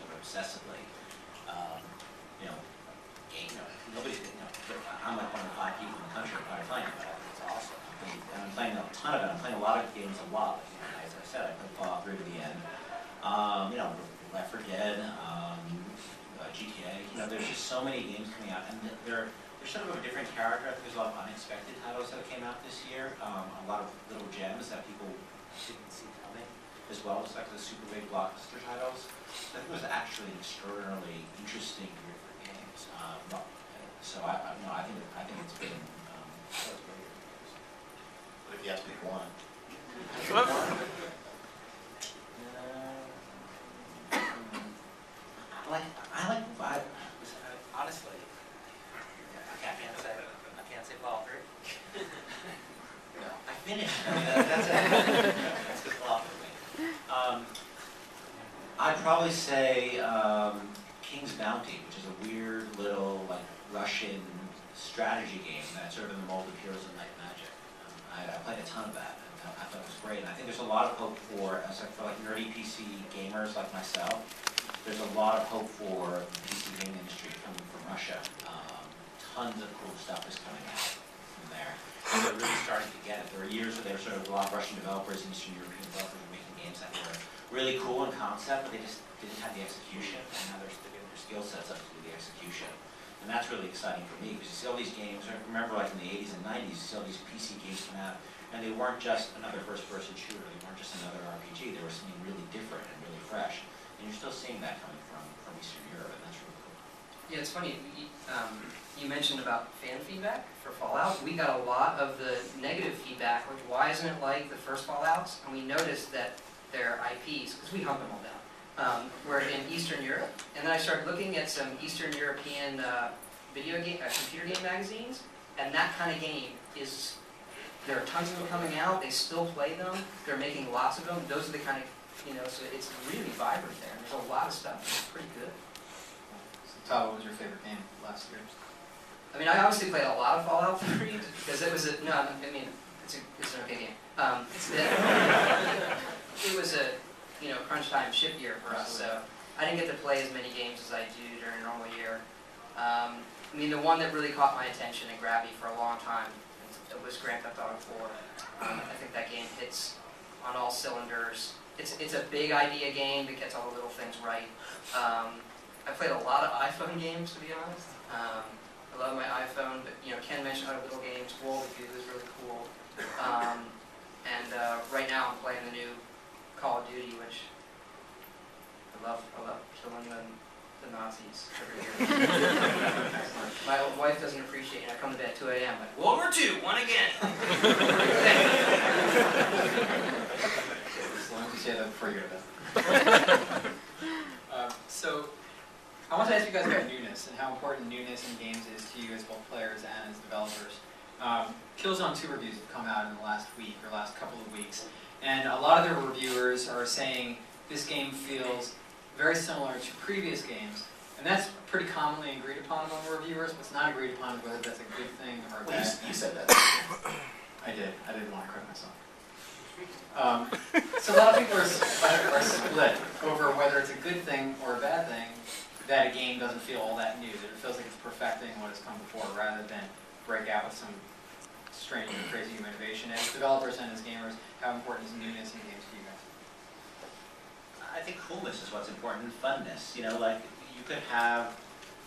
sort of obsessively. You know, nobody, I'm like one of the 5 people in the country who are playing it, but I think it's awesome. I'm playing a ton of it. I'm playing a lot of games a lot. As I said, I played Fallout 3 to the end. Left 4 Dead, GTA. There's just so many games coming out, and they're sort of a different character. I think there's a lot of unexpected titles that came out this year. A lot of little gems that people didn't see coming as well, just like the super big blockbuster titles. So I think it was actually an extraordinarily interesting year for games. I think it's been a great year for games. But if you have to pick one. Honestly, I can't say Fallout 3. No, I finished. That's good Fallout for me. I'd probably say King's Bounty, which is a weird little Russian strategy game that's sort of in the mold of Heroes of Might and Magic. I played a ton of that, and I thought it was great. And I think there's a lot of hope for nerdy PC gamers like myself. There's a lot of hope for the PC gaming industry coming from Russia. Tons of cool stuff is coming out from there. And they're really starting to get it. There were years where there were sort of a lot of Russian developers and Eastern European developers were making games that were really cool in concept, but they just didn't have the execution. And now they're getting their skill sets up to do the execution. And that's really exciting for me, because you see all these games, I remember in the 80s and 90s, you see all these PC games come out, and they weren't just another first-person shooter, they weren't just another RPG, they were something really different and really fresh. And you're still seeing that coming from Eastern Europe, and that's really cool. Yeah, it's funny. You mentioned about fan feedback for Fallout. We got a lot of the negative feedback, which why isn't it like the first Fallouts? And we noticed that their IPs, because we hunt them all down, were in Eastern Europe. And then I started looking at some Eastern European computer game magazines, and that kind of game is, there are tons of them coming out. They still play them. They're making lots of them. Those are the kind of, so it's really vibrant there. And there's a lot of stuff. It's pretty good. So Todd, what was your favorite game last year? I mean, I obviously played a lot of Fallout 3 because it was it's an okay game. It was a crunch time ship year for us, so I didn't get to play as many games as I do during a normal year. The one that really caught my attention and grabbed me for a long time was Grand Theft Auto 4. I think that game hits on all cylinders. It's a big idea game that gets all the little things right. I played a lot of iPhone games, to be honest. I love my iPhone, but Ken mentioned other little games. World of Goo is really cool. Right now I'm playing the new Call of Duty, which I love killing the Nazis every year. My wife doesn't appreciate it. I come to bed at 2 a.m. like, World War II, won again. As long as you say that before you go to bed. So, I want to ask you guys about newness and how important newness in games is to you as both players and as developers. Killzone 2 reviews have come out in the last week or last couple of weeks, and a lot of their reviewers are saying this game feels very similar to previous games, and that's pretty commonly agreed upon among reviewers, but it's not agreed upon whether that's a good thing or a bad thing. You said that. I did. I didn't want to correct myself. So a lot of people are split over whether it's a good thing or a bad thing that a game doesn't feel all that new, that it feels like it's perfecting what has come before rather than break out with some strange and crazy new innovation. As developers and as gamers, how important is newness in games for you guys? I think coolness is what's important, and funness. You could have,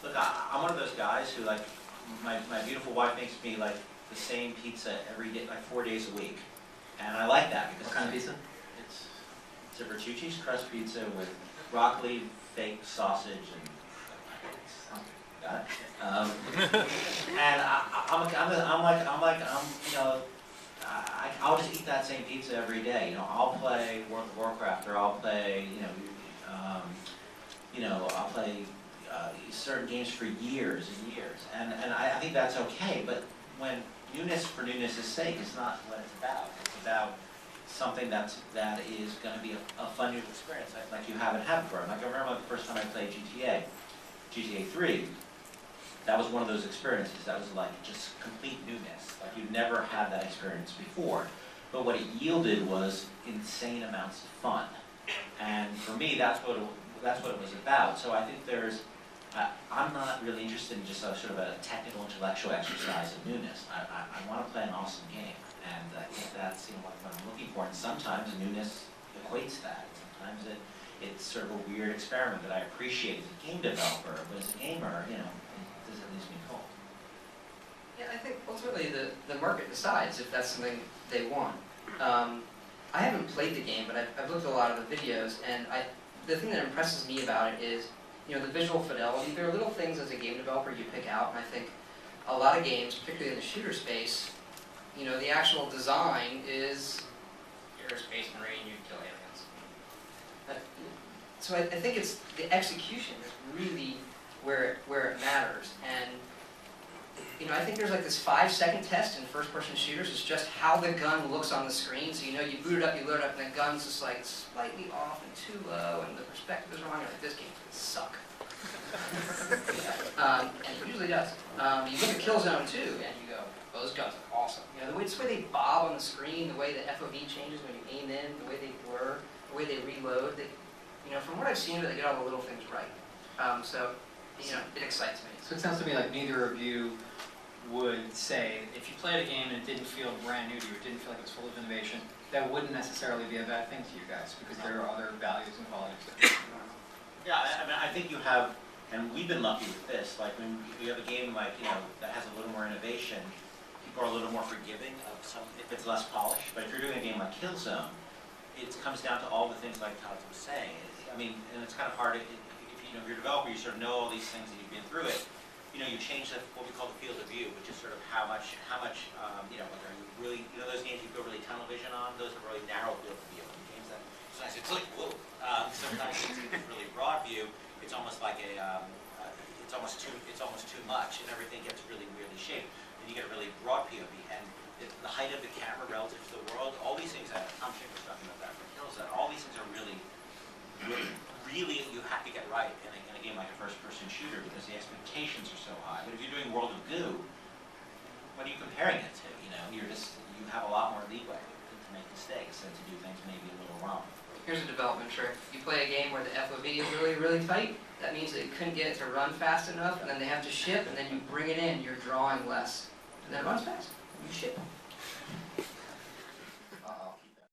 look, I'm one of those guys who, my beautiful wife makes me, the same pizza every day, 4 days a week. And I like that because... What kind of pizza? It's a Bertucci's crust pizza with broccoli, fake sausage, and... Got it? And I'll just eat that same pizza every day. I'll play World of Warcraft, or I'll play, I'll play certain games for years and years, and I think that's okay. But when newness for newness' sake is not what it's about. It's about something that is going to be a fun new experience, like you haven't had before. I remember the first time I played GTA 3. That was one of those experiences that was just complete newness. You'd never had that experience before. But what it yielded was insane amounts of fun. And for me, that's that's what it was about. So I think there's, I'm not really interested in just a sort of a technical intellectual exercise of newness. I want to play an awesome game, and I think that's what I'm looking for. And sometimes newness equates that. Sometimes it's sort of a weird experiment that I appreciate as a game developer, but as a gamer, it doesn't leave me cold. Yeah, I think ultimately the market decides if that's something they want. I haven't played the game, but I've looked at a lot of the videos, and the thing that impresses me about it is, the visual fidelity. There are little things as a game developer you pick out, and I think a lot of games, particularly in the shooter space, the actual design is, you're a space marine, you kill aliens. So I think it's the execution is really where it matters, and I think there's like this 5-second test in first-person shooters. It's just how the gun looks on the screen. So you loot it up, you load it up, and the gun's just like slightly off and too low, and the perspective is wrong. You're like, this game's gonna suck. And it usually does. You look at Killzone 2, and you go, those guns are awesome. The way they bob on the screen, the way the FOV changes when you aim in, the way they blur, the way they reload. From what I've seen, they get all the little things right. So it excites me. So it sounds to me like neither of you would say, if you played a game and it didn't feel brand new to you, it didn't feel like it was full of innovation, that wouldn't necessarily be a bad thing to you guys, because there are other values and qualities. Yeah, I think you have, and we've been lucky with this, like when you have a game like, that has a little more innovation, people are a little more forgiving of if it's less polished. But if you're doing a game like Killzone, it comes down to all the things like Todd was saying. And it's kind of hard, if you're a developer, you sort of know all these things and you've been through it. You change what we call the field of view, which is sort of how much, whether you really, those games you go really tunnel vision on, those are really narrow field of view. And games that, sometimes it's like, whoa. Sometimes it's a really broad view. It's almost like it's almost too much, and everything gets really weirdly shaped. And you get a really broad POV, and the height of the camera relative to the world, all these things that Tom Schick was talking about that for Killzone, all these things are really you have to get right in a game like a first-person shooter because the expectations are so high. But if you're doing World of Goo, what are you comparing it to? You have a lot more leeway to make mistakes and to do things maybe a little wrong. Here's a development trick. You play a game where the FOV is really, really tight. That means they couldn't get it to run fast enough, and then they have to ship, and then you bring it in, you're drawing less. And then it runs fast. You ship.